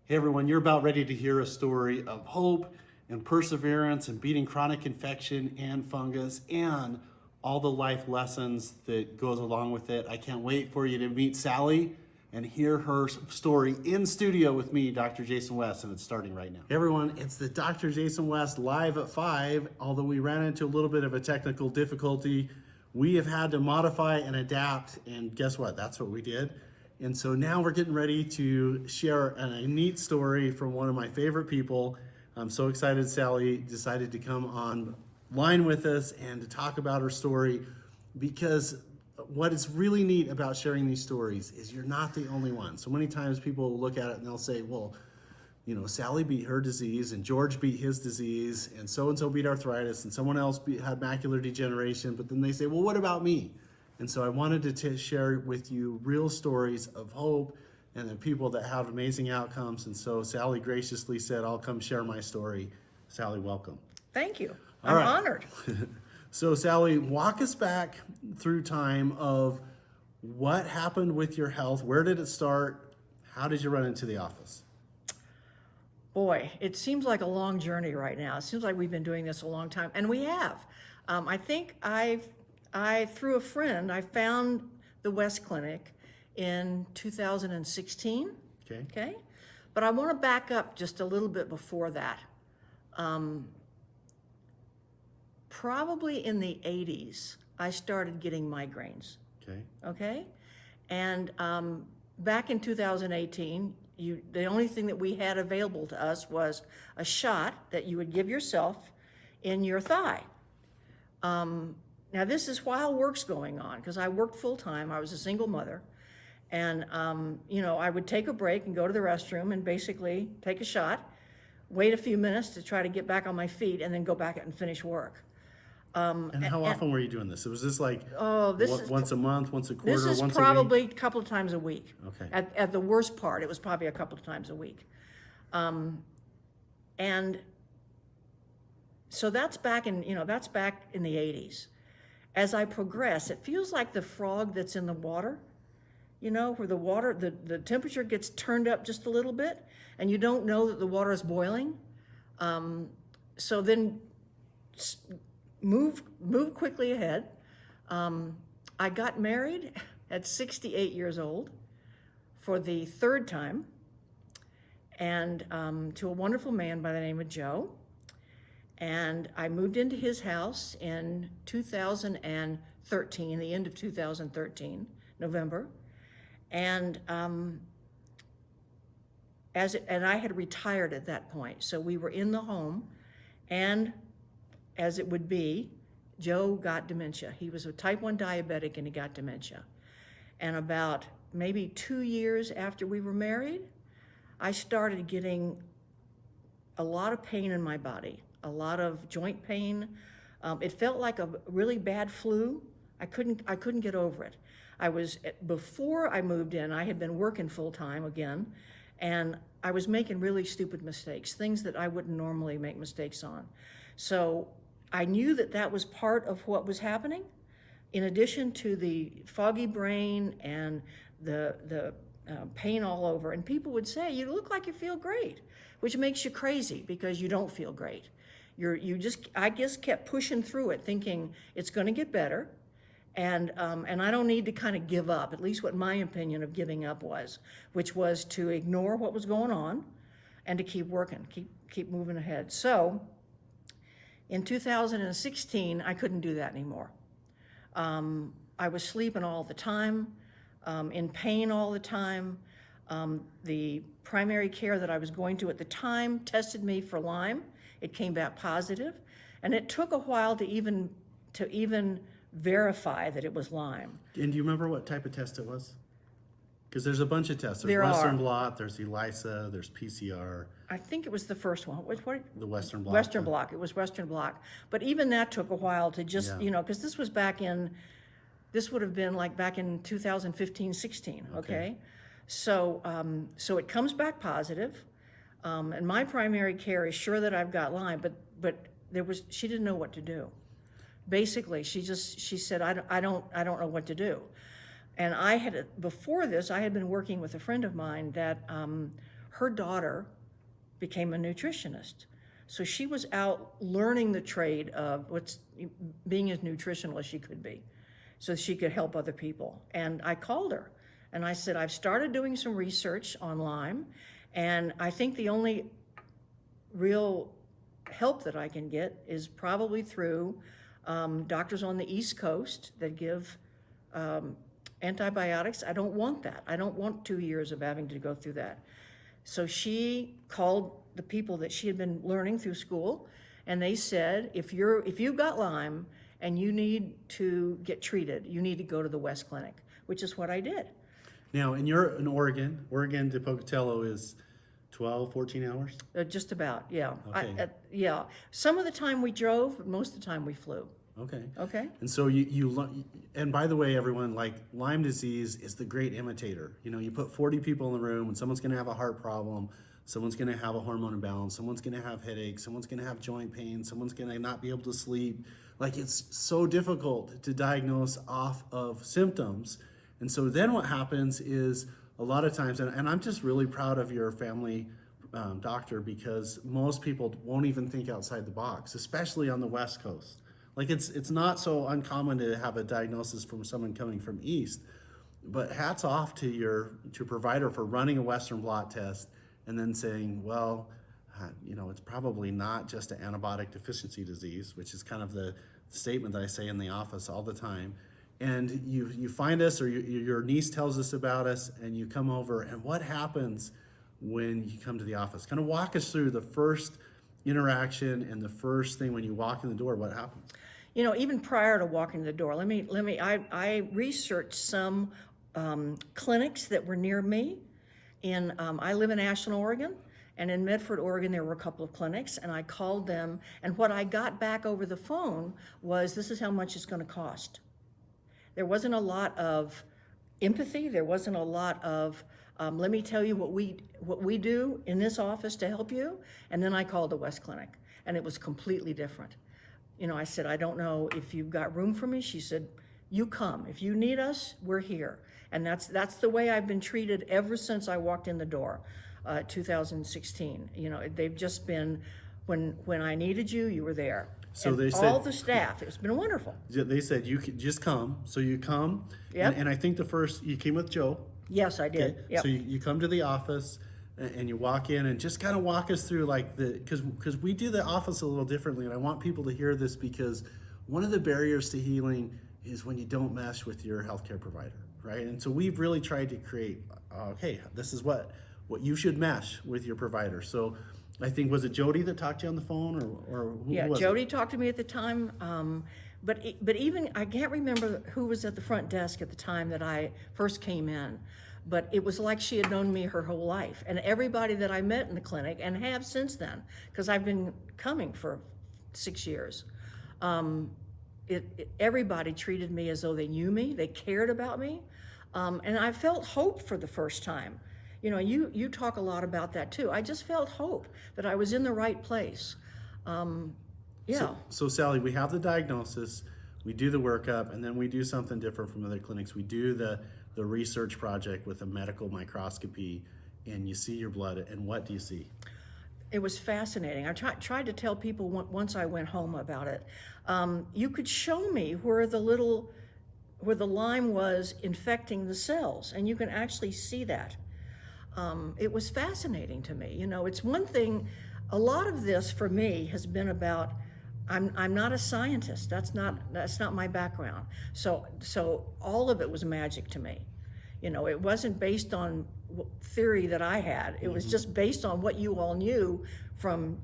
Hey everyone, you're about ready to hear a story of hope and perseverance and beating chronic infection and fungus and all the life lessons that goes along with it. I can't wait for you to meet Sally and hear her story in studio with me, Dr. Jason West, and it's starting right now. Hey everyone, it's the Dr. Jason West live at 5. Although we ran into a little bit of a technical difficulty, we have had to modify and adapt, and guess what? That's what we did. And so now we're getting ready to share a neat story from one of my favorite people. I'm so excited Sally decided to come online with us and to talk about her story, because what is really neat about sharing these stories is you're not the only one. So many times people will look at it and they'll say, well, you know, Sally beat her disease and George beat his disease and so beat arthritis and someone else had macular degeneration, but then they say, well, what about me? And so I wanted to share with you real stories of hope and the people that have amazing outcomes. And so Sally graciously said, I'll come share my story. Sally, welcome. Thank you. All I'm right. honored. So Sally, walk us back through time of what happened with your health. Where did it start? How did you run into the office? Boy, it seems like a long journey right now. It seems like we've been doing this a long time, and we have. I think through a friend, I found the West Clinic in 2016. Okay. But I want to back up just a little bit before that. Probably in the 80s, I started getting migraines. Okay. And back in 2018, the only thing that we had available to us was a shot that you would give yourself in your thigh. Now this is while work's going on, because I worked full time. I was a single mother, and you know, I would take a break and go to the restroom and basically take a shot, wait a few minutes to try to get back on my feet, and then go back and finish work. And how often were you doing this? Was this like once a month, once a quarter, this is once probably a week? a couple of times a week. Okay. At the worst part, it was probably a couple of times a week. And so that's back in the 80s. As I progress, it feels like the frog that's in the water, you know, where the temperature gets turned up just a little bit and you don't know that the water is boiling. So then move quickly ahead. I got married at 68 years old for the third time, and to a wonderful man by the name of Joe. And I moved into his house in 2013, the end of 2013, November. And and I had retired at that point. So we were in the home, and as it would be, Joe got dementia. He was a type 1 diabetic and he got dementia. And about maybe 2 years after we were married, I started getting a lot of pain in my body, a lot of joint pain. It felt like a really bad flu. I couldn't get over it. Before I moved in, I had been working full time again, and I was making really stupid mistakes, things that I wouldn't normally make mistakes on. So I knew that was part of what was happening, in addition to the foggy brain and the pain all over. And people would say, you look like you feel great, which makes you crazy because you don't feel great. I just kept pushing through it, thinking it's going to get better. And I don't need to kind of give up, at least what my opinion of giving up was, which was to ignore what was going on and to keep working, keep moving ahead. So in 2016, I couldn't do that anymore. I was sleeping all the time, in pain all the time. The primary care that I was going to at the time tested me for Lyme. It came back positive, and it took a while to even verify that it was Lyme. And do you remember what type of test it was? Because there's a bunch of tests. There's There Western are. blot, there's ELISA, there's PCR. I think it was the first one. The Western blot. Western blot. It was Western blot. But even that took a while to just, Yeah. you know, because this would have been like back in 2015, 16, okay? So it comes back positive, and my primary care is sure that I've got Lyme, but she didn't know what to do. Basically, she said, I don't know what to do. And before this, I had been working with a friend of mine that her daughter became a nutritionist. So she was out learning the trade of being as nutritional as she could be, so she could help other people. And I called her and I said, I've started doing some research on Lyme, and I think the only real help that I can get is probably through doctors on the East Coast that give antibiotics. I don't want that. I don't want 2 years of having to go through that. So she called the people that she had been learning through school, and they said, if you've got Lyme and you need to get treated, you need to go to the West Clinic, which is what I did. Now, and you're in Oregon. Oregon to Pocatello is 12, 14 hours? Just about, yeah. Okay. Yeah. Some of the time we drove, but most of the time we flew. Okay. Okay? And so and by the way, everyone, like, Lyme disease is the great imitator. You know, you put 40 people in the room and someone's going to have a heart problem, someone's going to have a hormone imbalance, someone's going to have headaches, someone's going to have joint pain, someone's going to not be able to sleep. Like, it's so difficult to diagnose off of symptoms. And so then what happens is a lot of times, and I'm just really proud of your family doctor, because most people won't even think outside the box, especially on the West Coast. Like, it's not so uncommon to have a diagnosis from someone coming from East, but hats off to your provider for running a Western blot test and then saying, well, you know, it's probably not just an antibiotic deficiency disease, which is kind of the statement that I say in the office all the time. And you find us, or your niece tells us about us, and you come over, and what happens when you come to the office? Kind of walk us through the first interaction and the first thing when you walk in the door. What happens? You know, even prior to walking the door, I researched some clinics that were near me. I live in Ashland, Oregon, and in Medford, Oregon, there were a couple of clinics, and I called them, and what I got back over the phone was, this is how much it's going to cost. There wasn't a lot of empathy. There wasn't a lot of, let me tell you what we do in this office to help you. And then I called the West Clinic, and it was completely different. You know, I said, I don't know if you've got room for me. She said, you come. If you need us, we're here. And that's the way I've been treated ever since I walked in the door, 2016. You know, they've just been, when I needed you, you were there. So and they said, all the staff, it's been wonderful. They said, you can just come. So you come, Yep. and I think you came with Joe. Yes, I did. Okay. Yep. So you come to the office, and you walk in, and just kind of walk us through, like, because we do the office a little differently, and I want people to hear this, because one of the barriers to healing is when you don't mesh with your healthcare provider, right? And so we've really tried to create, okay, this is what you should mesh with your provider. So I think, was it Jody that talked to you on the phone, or who was Jody it? talked to me at the time, but even, I can't remember who was at the front desk at the time that I first came in, but it was like she had known me her whole life. And everybody that I met in the clinic, and have since then, because I've been coming for 6 years, everybody treated me as though they knew me, they cared about me, and I felt hope for the first time. You know, you talk a lot about that too. I just felt hope that I was in the right place. Yeah. So Sally, we have the diagnosis, we do the workup, and then we do something different from other clinics. We do the research project with a medical microscopy, and you see your blood, and what do you see? It was fascinating. I tried to tell people once I went home about it. You could show me where the Lyme was infecting the cells, and you can actually see that. It was fascinating to me. You know, it's one thing, a lot of this for me has been about, I'm not a scientist. That's not my background. So all of it was magic to me. You know, it wasn't based on theory that I had. It was just based on what you all knew from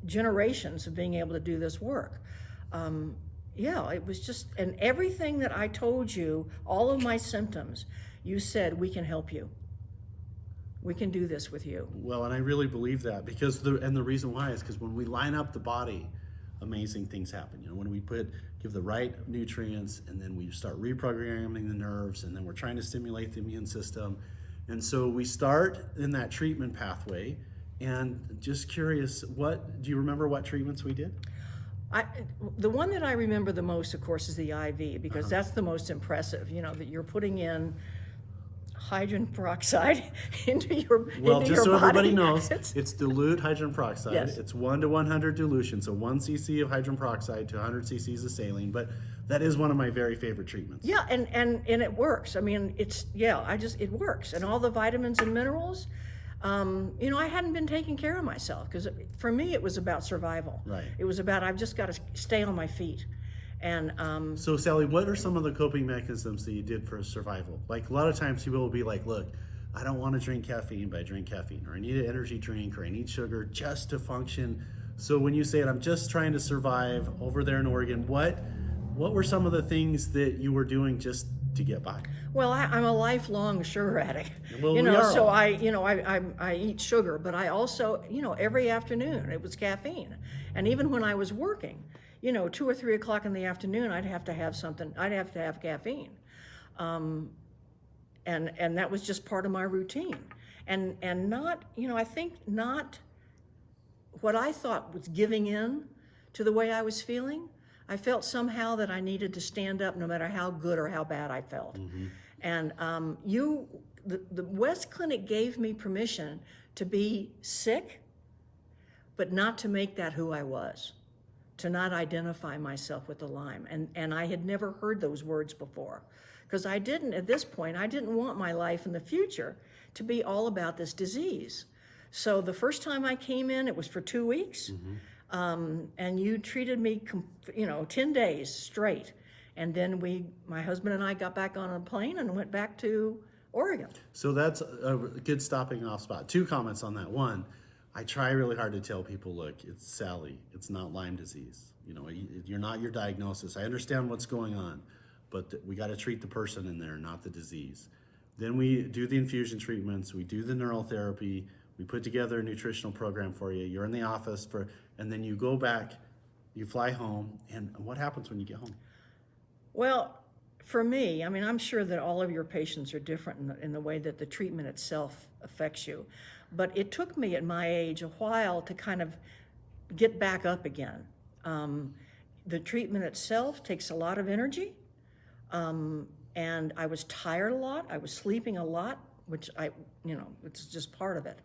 generations of being able to do this work. Yeah, it was just, and everything that I told you, all of my symptoms, you said, we can help you. We can do this with you. Well, and I really believe that, because the reason why is because when we line up the body, amazing things happen. You know, when we give the right nutrients, and then we start reprogramming the nerves, and then we're trying to stimulate the immune system. And so we start in that treatment pathway. And just curious, do you remember what treatments we did? The one that I remember the most, of course, is the IV, because that's the most impressive. You know, that you're putting in hydrogen peroxide into your Well, into just your so everybody body. knows, it's dilute hydrogen peroxide. Yes. It's 1 to 100 dilution, so 1 cc of hydrogen peroxide to 100 cc's of saline. But that is one of my very favorite treatments. Yeah, and it works. I mean, it works. And all the vitamins and minerals, I hadn't been taking care of myself because for me it was about survival. Right. It was about, I've just got to stay on my feet. And So Sally, what are some of the coping mechanisms that you did for survival? Like a lot of times people will be like, look, I don't want to drink caffeine, but I drink caffeine, or I need an energy drink, or I need sugar just to function. So when you say it, I'm just trying to survive over there in Oregon, what were some of the things that you were doing just to get by? well, I'm a lifelong sugar addict. Well, we are So all. I eat sugar, but I also, every afternoon it was caffeine. And even when I was working, 2 or 3 o'clock in the afternoon, I'd have to have something. I'd have to have caffeine. And that was just part of my routine. And not, I think not what I thought was giving in to the way I was feeling. I felt somehow that I needed to stand up no matter how good or how bad I felt. Mm-hmm. And the West Clinic gave me permission to be sick, but not to make that who I was, to not identify myself with the Lyme. And I had never heard those words before, because at this point, I didn't want my life in the future to be all about this disease. So the first time I came in, it was for 2 weeks. Mm-hmm. And you treated me, 10 days straight. And then my husband and I got back on a plane and went back to Oregon. So that's a good stopping off spot. 2 comments on that. One, I try really hard to tell people, look, it's Sally, it's not Lyme disease. You're not your diagnosis. I understand what's going on, but we got to treat the person in there, not the disease. Then we do the infusion treatments, we do the neural therapy, we put together a nutritional program for you. You're in the office and then you go back, you fly home, and what happens when you get home? Well, for me, I mean, I'm sure that all of your patients are different in the way that the treatment itself affects you. But it took me at my age a while to kind of get back up again. The treatment itself takes a lot of energy. And I was tired a lot. I was sleeping a lot, which it's just part of it.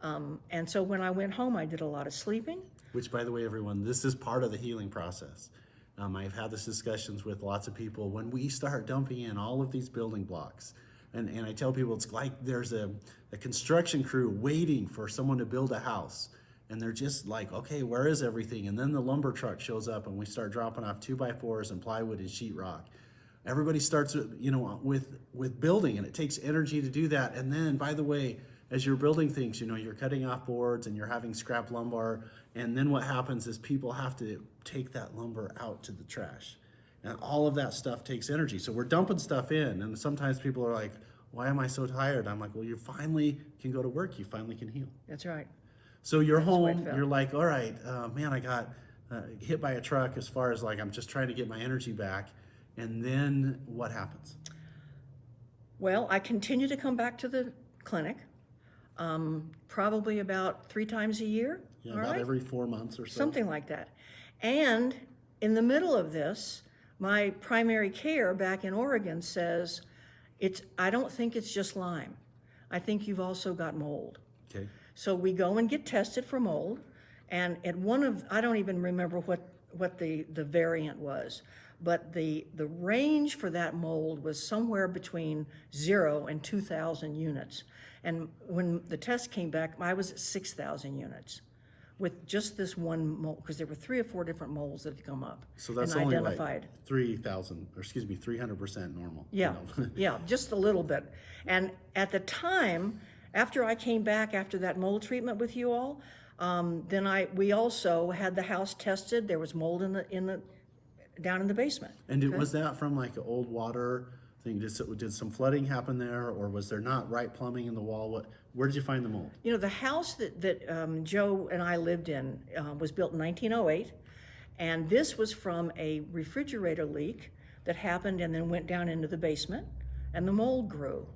And so when I went home, I did a lot of sleeping. Which, by the way, everyone, this is part of the healing process. I've had these discussions with lots of people. When we start dumping in all of these building blocks, and I tell people it's like there's a construction crew waiting for someone to build a house. And they're just like, okay, where is everything? And then the lumber truck shows up and we start dropping off 2x4s and plywood and sheetrock. Everybody starts with building, and it takes energy to do that. And then, by the way, as you're building things, you're cutting off boards and you're having scrap lumber. And then what happens is people have to take that lumber out to the trash. And all of that stuff takes energy. So we're dumping stuff in. And sometimes people are like, why am I so tired? I'm like, well, you finally can go to work. You finally can heal. That's right. So you're That's the way it home, felt. you're like, all right, man, I got hit by a truck as far as like, I'm just trying to get my energy back. And then what happens? Well, I continue to come back to the clinic, probably about 3 times a year. Yeah, all about right? every 4 months or so. Something like that. And in the middle of this, my primary care back in Oregon says, I don't think it's just Lyme. I think you've also got mold. Okay. So we go and get tested for mold, and at I don't even remember what the variant was, but the range for that mold was somewhere between 0 and 2,000 units. And when the test came back, I was at 6,000 units with just this one mold, because there were 3 or 4 different molds that had come up. So that's and only identified. like 300% normal. Yeah, yeah, just a little bit. And at the time, after I came back after that mold treatment with you all, then we also had the house tested. There was mold down in the basement. And was that from like an old water thing? Did some flooding happen there, or was there not right plumbing in the wall? Where did you find the mold? The house that Joe and I lived in was built in 1908, and this was from a refrigerator leak that happened and then went down into the basement, and the mold grew.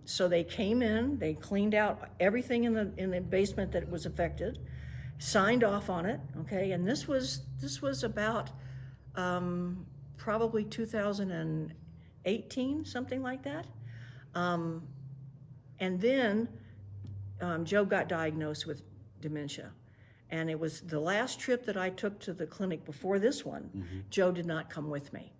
So they came in, they cleaned out everything in the basement that was affected, signed off on it, okay, and this was about probably 2018, something like that. And then Joe got diagnosed with dementia. And it was the last trip that I took to the clinic before this one. Joe did not come with me.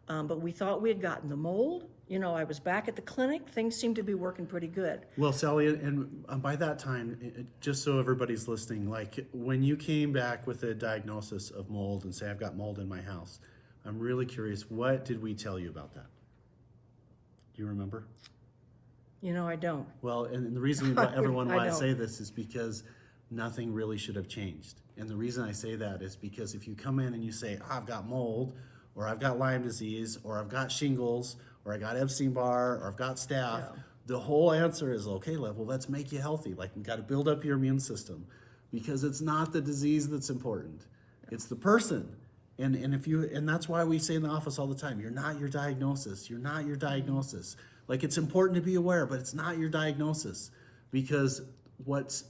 But we thought we had gotten the mold. You know, I was back at the clinic. Things seemed to be working pretty good. Well, Sally, and by that time, just so everybody's listening, like when you came back with a diagnosis of mold and say, I've got mold in my house, I'm really curious, what did we tell you about that? Do you remember? You know, I don't. Well, and the reason why I don't. say this is because nothing really should have changed. And the reason I say that is because if you come in and you say, I've got mold, or I've got Lyme disease, or I've got shingles, or I got Epstein-Barr, or I've got staph, the whole answer is, okay, well, let's make you healthy. Like, you got to build up your immune system, because it's not the disease that's important. It's the person. And that's why we say in the office all the time, you're not your diagnosis. You're not your diagnosis. Like, it's important to be aware, but it's not your diagnosis. Because what's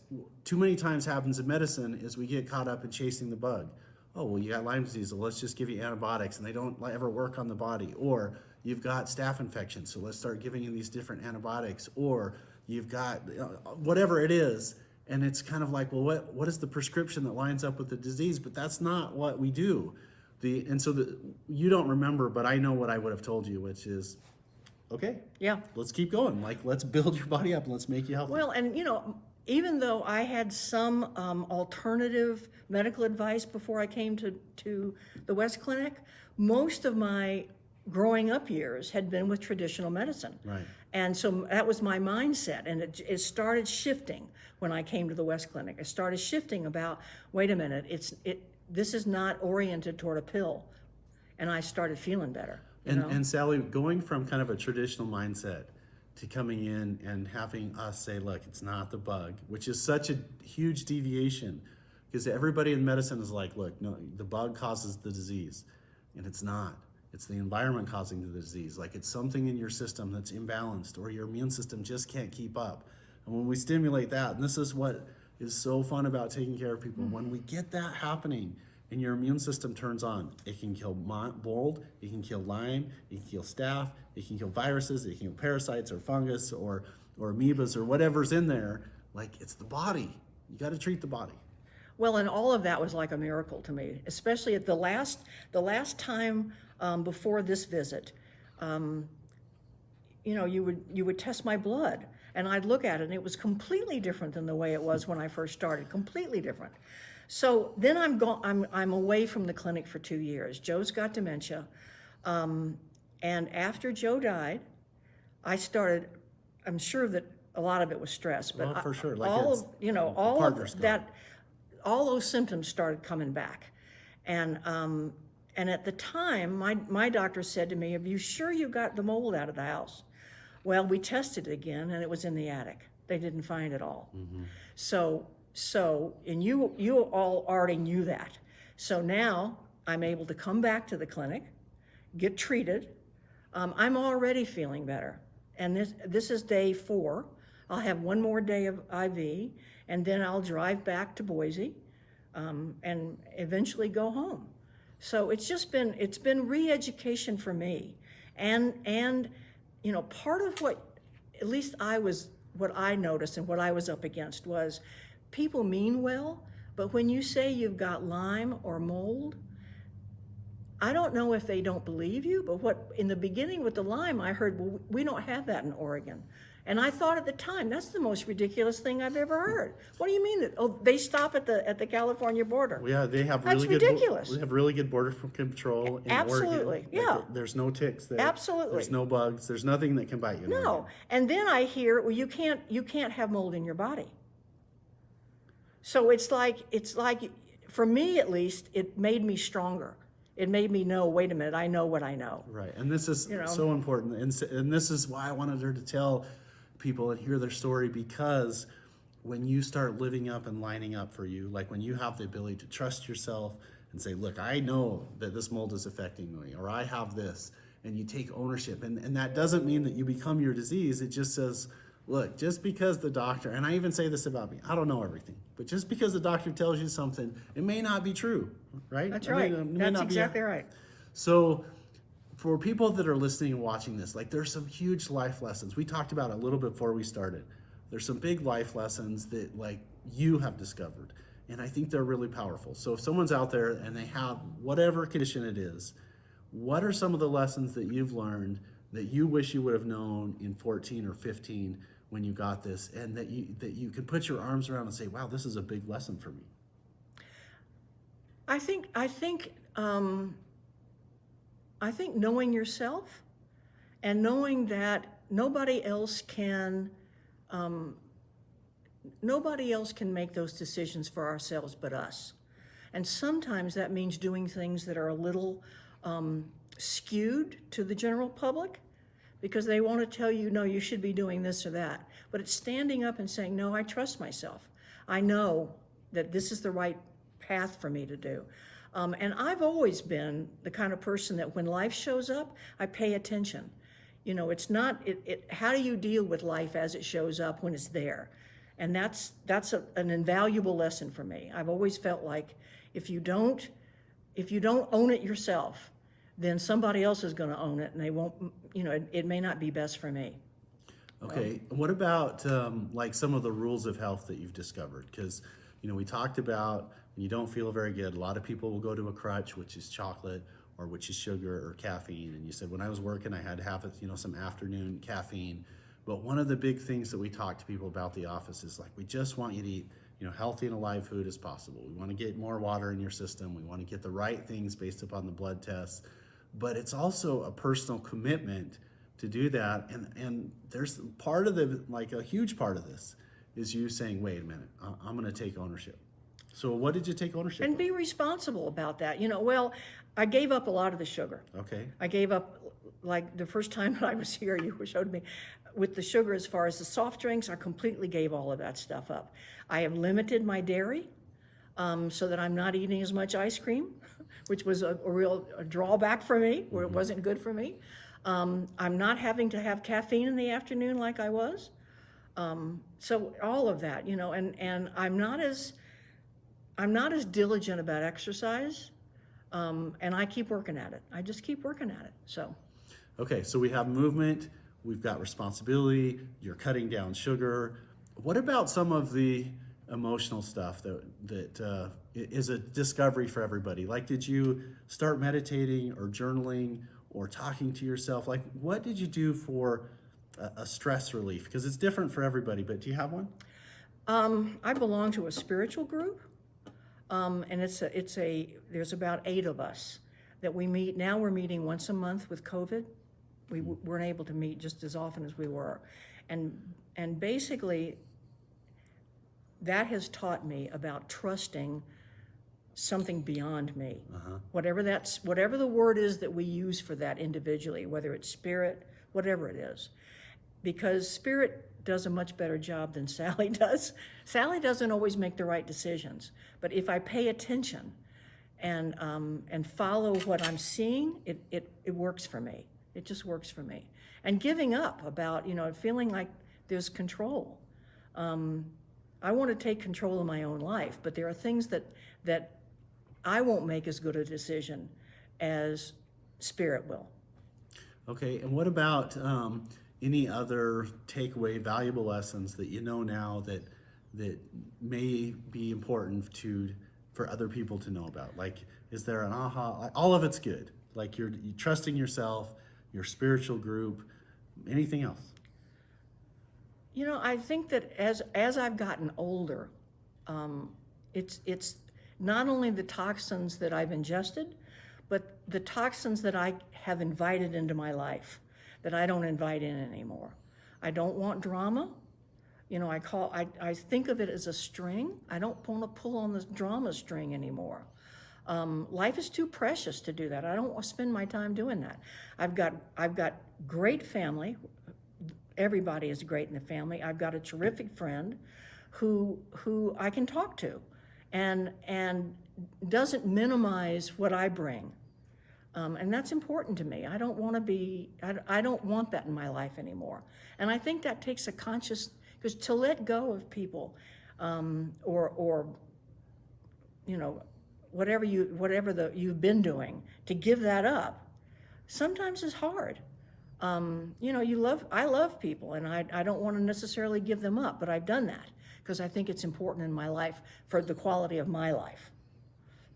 too many times happens in medicine is we get caught up in chasing the bug. Oh, well, you got Lyme disease, so let's just give you antibiotics, and they don't ever work on the body. Or you've got staph infection, so let's start giving you these different antibiotics. Or you've got whatever it is, and it's kind of like, well, what is the prescription that lines up with the disease? But that's not what we do. You don't remember, but I know what I would have told you, which is, okay, let's keep going. Like, let's build your body up and let's make you healthy. Well, and you know, even though I had some alternative medical advice before I came to the West Clinic, most of my growing up years had been with traditional medicine. Right. And so that was my mindset, and it started shifting when I came to the West Clinic. It started shifting about, wait a minute, this is not oriented toward a pill, and I started feeling better. And Sally, going from kind of a traditional mindset to coming in and having us say, look, it's not the bug, which is such a huge deviation, because everybody in medicine is like, look, no, the bug causes the disease, and it's not. It's the environment causing the disease. Like, it's something in your system that's imbalanced, or your immune system just can't keep up. And when we stimulate that, and this is what is so fun about taking care of people, when we get that happening and your immune system turns on, it can kill mold, it can kill Lyme, it can kill staph, it can kill viruses, it can kill parasites or fungus or amoebas or whatever's in there. Like, it's the body. You got to treat the body. Well, and all of that was like a miracle to me, especially at the last time before this visit. You know, you would test my blood, and I'd look at it, and it was completely different than the way it was when I first started. Completely different. So then I'm away from the clinic for 2 years. Joe's got dementia, and after Joe died, I started. I'm sure that a lot of it was stress, but Well, for sure. Like, all it's all partner's of that, all those symptoms started coming back, and at the time, my doctor said to me, "Are you sure you got the mold out of the house?" Well, we tested it again, and it was in the attic. They didn't find it all. So, and you all already knew that. So now I'm able to come back to the clinic, get treated. I'm already feeling better. And this is day 4. I'll have one more day of IV, and then I'll drive back to Boise, and eventually go home. So it's been re-education for me. And you know, part of what I noticed and what I was up against was, people mean well, but when you say you've got Lyme or mold, I don't know if they don't believe you, but what in the beginning with the Lyme, I heard, well, we don't have that in Oregon. And I thought at the time, that's the most ridiculous thing I've ever heard. What do you mean that? Oh, they stop at the California border. Yeah, they have That's really ridiculous. We have really good border control in Absolutely, Oregon. yeah. There's no ticks there. Absolutely. There's no bugs. There's nothing that can bite you. No. And then I hear, well, you can't have mold in your body. So it's like for me at least, it made me stronger. It made me know, wait a minute, I know what I know. Right, and this is so important, and this is why I wanted her to tell people and hear their story, because when you start living up and lining up for you, like when you have the ability to trust yourself and say, look, I know that this mold is affecting me, or I have this, and you take ownership, and that doesn't mean that you become your disease. It just says, look, just because the doctor, and I even say this about me, I don't know everything, but just because the doctor tells you something, it may not be true, right? That's right. That's exactly right. So for people that are listening and watching this, like there's some huge life lessons. We talked about it a little bit before we started. There's some big life lessons that like you have discovered. And I think they're really powerful. So if someone's out there and they have whatever condition it is, what are some of the lessons that you've learned that you wish you would have known in 14 or 15 when you got this, and that you can put your arms around and say, wow, this is a big lesson for me? I think knowing yourself and knowing that nobody else can make those decisions for ourselves but us. And sometimes that means doing things that are a little skewed to the general public because they want to tell you, no, you should be doing this or that. But it's standing up and saying, no, I trust myself. I know that this is the right path for me to do. And I've always been the kind of person that when life shows up, I pay attention. You know, it's not, how do you deal with life as it shows up when it's there? And that's an invaluable lesson for me. I've always felt like if you don't own it yourself, then somebody else is going to own it, and they won't, you know, it may not be best for me. Okay, what about like some of the rules of health that you've discovered? Because, you know, we talked about when you don't feel very good, a lot of people will go to a crutch, which is chocolate or which is sugar or caffeine. And you said, when I was working, I had to have, you know, some afternoon caffeine. But one of the big things that we talk to people about the office is like, we just want you to eat, you know, healthy and alive food as possible. We want to get more water in your system. We want to get the right things based upon the blood tests. But it's also a personal commitment to do that. And there's part of the, like a huge part of this is you saying, wait a minute, I'm going to take ownership. So what did you take ownership And of? be responsible about that. You know, well, I gave up a lot of the sugar. Okay. I gave up, like the first time that I was here, you showed me with the sugar as far as the soft drinks, I completely gave all of that stuff up. I have limited my dairy so that I'm not eating as much ice cream, which was a real drawback for me, where it wasn't good for me. I'm not having to have caffeine in the afternoon like I was. So all of that, you know, and I'm not as diligent about exercise, and I keep working at it. I just keep working at it, so. Okay, so we have movement, we've got responsibility, you're cutting down sugar. What about some of the emotional stuff that is a discovery for everybody? Like, did you start meditating or journaling or talking to yourself? Like, what did you do for a stress relief? Because it's different for everybody, but do you have one? I belong to a spiritual group, and there's about 8 of us that we meet. Now we're meeting once a month with COVID. We weren't able to meet just as often as we were. And basically, that has taught me about trusting something beyond me. Whatever the word is that we use for that individually, whether it's spirit, whatever it is. Because spirit does a much better job than Sally does. Sally doesn't always make the right decisions, but if I pay attention and follow what I'm seeing, it works for me. It just works for me. And giving up about, you know, feeling like there's control. I want to take control of my own life, but there are things that I won't make as good a decision as spirit will. Okay, and what about any other takeaway, valuable lessons that you know now that may be important for other people to know about? Like, is there an aha? All of it's good. Like you're trusting yourself, your spiritual group, anything else? You know, I think that as I've gotten older, it's not only the toxins that I've ingested, but the toxins that I have invited into my life that I don't invite in anymore. I don't want drama. You know, I think of it as a string. I don't want to pull on this drama string anymore. Life is too precious to do that. I don't want to spend my time doing that. I've got great family. Everybody is great in the family. I've got a terrific friend who I can talk to and doesn't minimize what I bring. And that's important to me. I don't want that in my life anymore. And I think that takes a conscious, because to let go of people, or you know, whatever you've been doing, to give that up, sometimes it's hard. You know, I love people, and I don't want to necessarily give them up, but I've done that because I think it's important in my life for the quality of my life.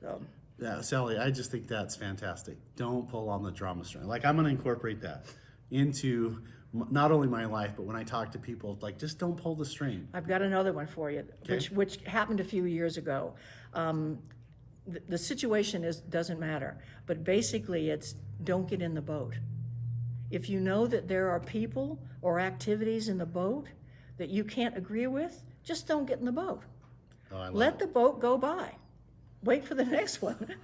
So. Yeah, Sally, I just think that's fantastic. Don't pull on the drama string. Like, I'm going to incorporate that into not only my life, but when I talk to people, like, just don't pull the string. I've got another one for you, Okay. which happened a few years ago. The situation doesn't matter, but basically it's don't get in the boat. If you know that there are people or activities in the boat that you can't agree with, just don't get in the boat. Oh, I love Let it. the boat go by. Wait for the next one.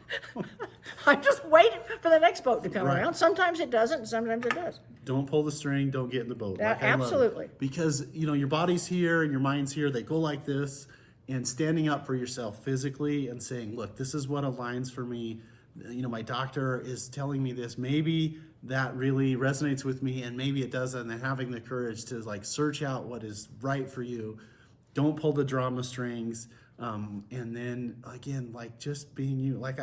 I'm just waiting for the next boat to come Right. around. Sometimes it doesn't, sometimes it does. Don't pull the string, don't get in the boat. Like, I love it. Absolutely. Because, you know, your body's here and your mind's here, they go like this, and standing up for yourself physically and saying, look, this is what aligns for me. You know, my doctor is telling me this. Maybe that really resonates with me, and maybe it doesn't. And having the courage to, like, search out what is right for you. Don't pull the drama strings. And then again, like, just being you. Like,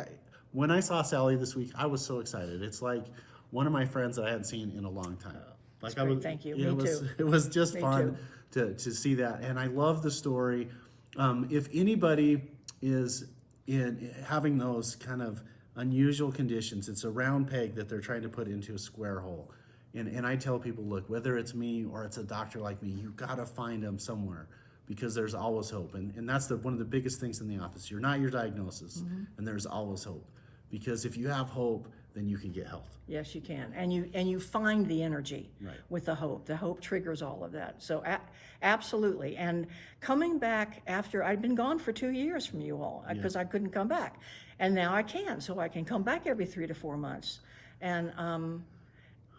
when I saw Sally this week, I was so excited. It's like one of my friends that I hadn't seen in a long time. Like, That's great. Thank you. It Me too. It was just Me fun to see that, and I love the story. If anybody is in having those kind of unusual conditions, it's a round peg that they're trying to put into a square hole. And I tell people, look, whether it's me or it's a doctor like me, you gotta find them somewhere, because there's always hope. And that's one of the biggest things in the office. You're not your diagnosis, and there's always hope. Because if you have hope, then you can get health. Yes, you can. And you find the energy Right. with the hope. The hope triggers all of that. So absolutely. And coming back after I'd been gone for 2 years from you all because I couldn't come back. And now I can. So I can come back every 3 to 4 months and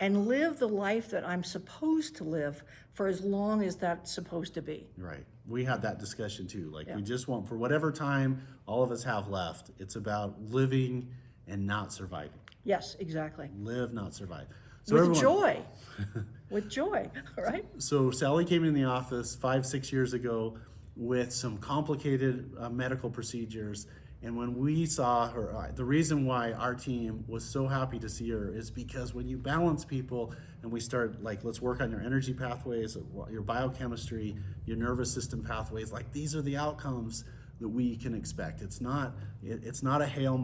live the life that I'm supposed to live for as long as that's supposed to be. Right. We had that discussion too. Like, we just want, for whatever time all of us have left, it's about living and not surviving. Yes, exactly. Live, not survive. So With everyone- joy. With joy, right? So Sally came in the office 5-6 years ago with some complicated medical procedures. And when we saw her, the reason why our team was so happy to see her is because when you balance people and we start, like, let's work on your energy pathways, your biochemistry, your nervous system pathways, like, these are the outcomes that we can expect. It's not a Hail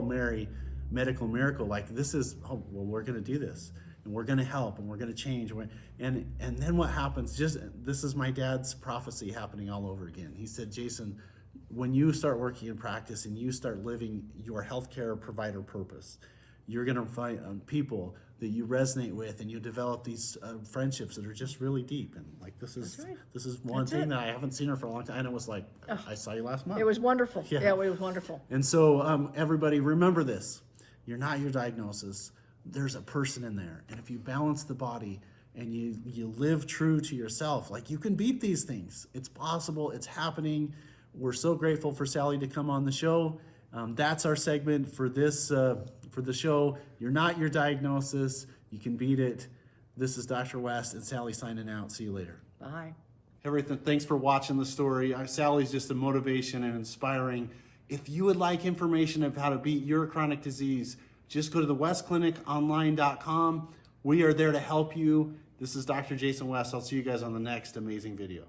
Mary medical miracle. Like, this is, oh, well, we're going to do this, and we're going to help, and we're going to change. And then what happens, this is my dad's prophecy happening all over again. He said, Jason, when you start working in practice and you start living your healthcare provider purpose, you're going to find people that you resonate with, and you develop these friendships that are just really deep. And, like, this is right. this is one thing that I haven't seen her for a long time. And it was like, I saw you last month. It was wonderful. Yeah. Yeah, it was wonderful. And so everybody, remember this. You're not your diagnosis. There's a person in there. And if you balance the body and you live true to yourself, like, you can beat these things. It's possible. It's happening. We're so grateful for Sally to come on the show. That's our segment for this for the show. You're not your diagnosis. You can beat it. This is Dr. West and Sally signing out. See you later. Bye. Everything. Thanks for watching the story. Sally's just a motivation and inspiring. If you would like information of how to beat your chronic disease, just go to thewestcliniconline.com. We are there to help you. This is Dr. Jason West. I'll see you guys on the next amazing video.